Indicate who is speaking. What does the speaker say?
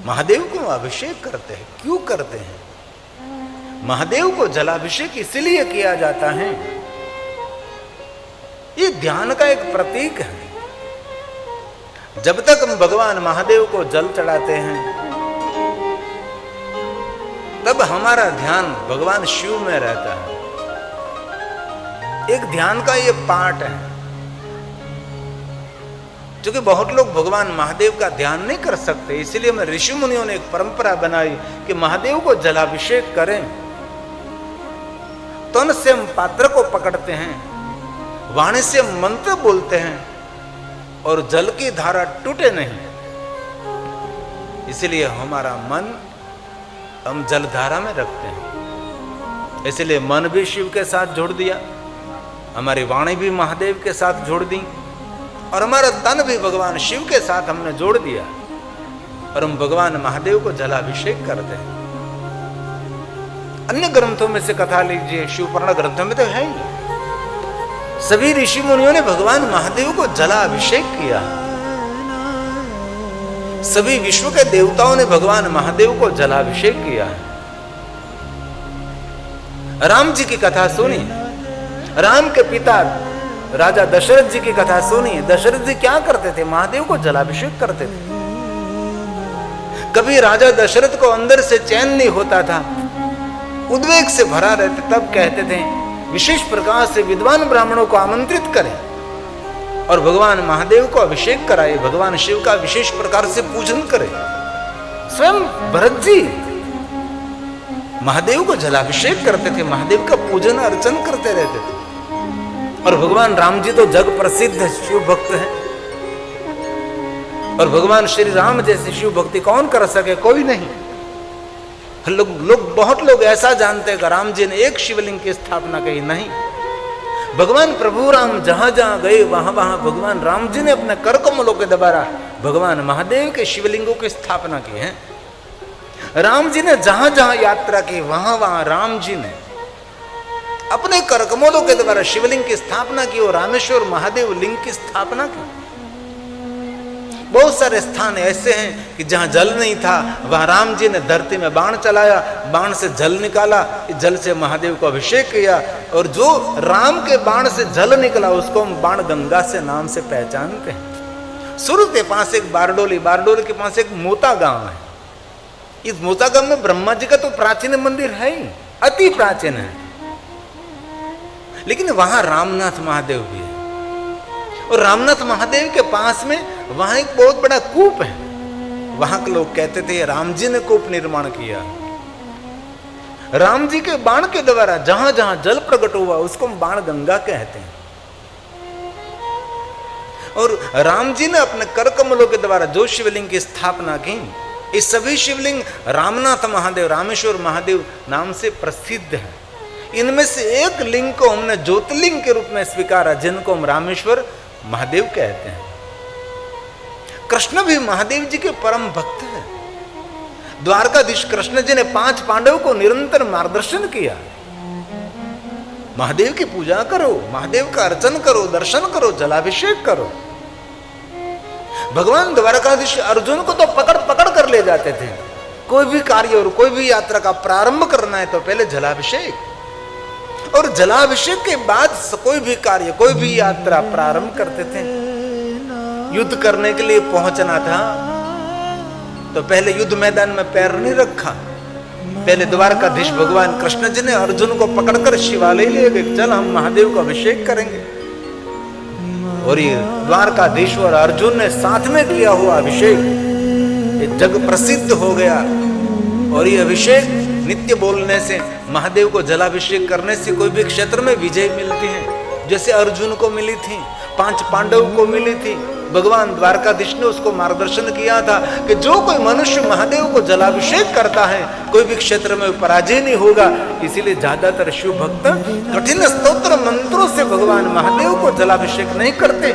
Speaker 1: महादेव को अभिषेक करते हैं। क्यों करते हैं? महादेव को जलाभिषेक इसलिए किया जाता है, ये ध्यान का एक प्रतीक है। जब तक हम भगवान महादेव को जल चढ़ाते हैं तब हमारा ध्यान भगवान शिव में रहता है। एक ध्यान का ये पार्ट है। क्योंकि बहुत लोग भगवान महादेव का ध्यान नहीं कर सकते, इसलिए मैं ऋषि मुनियों ने एक परंपरा बनाई कि महादेव को जलाभिषेक करें। तन से हम पात्र को पकड़ते हैं, वाणी से मंत्र बोलते हैं और जल की धारा टूटे नहीं, इसलिए हमारा मन हम जलधारा में रखते हैं। इसलिए मन भी शिव के साथ जोड़ दिया, हमारी वाणी भी महादेव के साथ जोड़ दी और हमारा तन भी भगवान शिव के साथ हमने जोड़ दिया और हम भगवान महादेव को जलाभिषेक करते हैं। अन्य ग्रंथों में से कथा लीजिए, शिवपुराण ग्रंथों में तो है ही, सभी ऋषि मुनियों ने भगवान महादेव को जलाभिषेक किया। सभी विश्व के देवताओं ने भगवान महादेव को जलाभिषेक किया है। राम जी की कथा सुनिए, राम के पिता राजा दशरथ जी की कथा सुनिए। दशरथ जी क्या करते थे? महादेव को जलाभिषेक करते थे। कभी राजा दशरथ को अंदर से चैन नहीं होता था, उद्वेग से भरा रहते, तब कहते थे विशेष प्रकार से विद्वान ब्राह्मणों को आमंत्रित करें और भगवान महादेव को अभिषेक कराए, भगवान शिव का विशेष प्रकार से पूजन करें। स्वयं भरत जी महादेव को जलाभिषेक करते थे, महादेव का पूजन अर्चन करते रहते थे। और भगवान राम जी तो जग प्रसिद्ध शिव भक्त हैं और भगवान श्री राम जैसी शिव भक्ति कौन कर सके? कोई नहीं। बहुत लोग ऐसा जानते हैं कि राम जी ने एक शिवलिंग की स्थापना की, नहीं। भगवान प्रभु राम जहां जहां गए वहां वहां भगवान राम जी ने अपने कर कमलों के द्वारा भगवान महादेव के शिवलिंगों की स्थापना की है। राम जी ने जहां जहां यात्रा की वहां वहां राम जी ने अपने कर कमलों के द्वारा शिवलिंग की स्थापना की और रामेश्वर महादेव लिंग की स्थापना की। बहुत सारे स्थान ऐसे हैं कि जहां जल नहीं था वहां राम जी ने धरती में बाण चलाया, बाण से जल निकाला, जल से महादेव को अभिषेक किया और जो राम के बाण से जल निकला उसको हम बाण गंगा से नाम से पहचानते हैं। सूरत के पास एक बारडोली, बारडोली के पास एक मोता गांव है। इस मोता गांव में ब्रह्मा जी का तो प्राचीन मंदिर है ही, अति प्राचीन है, लेकिन वहां रामनाथ महादेव भी है। और रामनाथ महादेव के पास में वहां एक बहुत बड़ा कूप है। वहां के लोग कहते थे राम जी ने कूप निर्माण किया। राम जी के बाण के द्वारा जहां जहां जल प्रकट हुआ उसको बाण गंगा कहते हैं। और राम जी ने अपने कर कमलों के द्वारा जो शिवलिंग की स्थापना की, ये सभी शिवलिंग रामनाथ महादेव, रामेश्वर महादेव नाम से प्रसिद्ध है। इनमें से एक लिंग को हमने ज्योतिर्लिंग के रूप में स्वीकारा, जिनको हम रामेश्वर महादेव कहते हैं। कृष्ण भी महादेव जी के परम भक्त हैं। द्वारकाधीश कृष्ण जी ने 5 पांडवों को निरंतर मार्गदर्शन किया, महादेव की पूजा करो, महादेव का अर्चन करो, दर्शन करो, जलाभिषेक करो। भगवान द्वारकाधीश अर्जुन को तो पकड़ पकड़ कर ले जाते थे। कोई भी कार्य और कोई भी यात्रा का प्रारंभ करना है तो पहले जलाभिषेक, और जलाभिषेक के बाद कोई भी कार्य, कोई भी यात्रा प्रारंभ करते थे। युद्ध करने के लिए पहुंचना था तो पहले युद्ध मैदान में पैर नहीं रखा, पहले द्वारकाधीश भगवान कृष्ण जी ने अर्जुन को पकड़कर शिवालय ले गए, चल हम महादेव का अभिषेक करेंगे। और ये द्वारकाधीश और अर्जुन ने साथ में किया हुआ अभिषेक ये जग प्रसिद्ध हो गया। और ये अभिषेक नित्य बोलने से, महादेव को जलाभिषेक करने से कोई भी क्षेत्र में विजय मिलती है। जैसे अर्जुन को मिली थी, 5 पांडवों को मिली थी। भगवान द्वारकाधीश ने उसको मार्गदर्शन किया था कि जो कोई मनुष्य महादेव को जलाभिषेक करता है कोई भी क्षेत्र में पराजय नहीं होगा। इसीलिए ज्यादातर शिव भक्त कठिन स्तोत्र मंत्रों से भगवान महादेव को जलाभिषेक नहीं करते,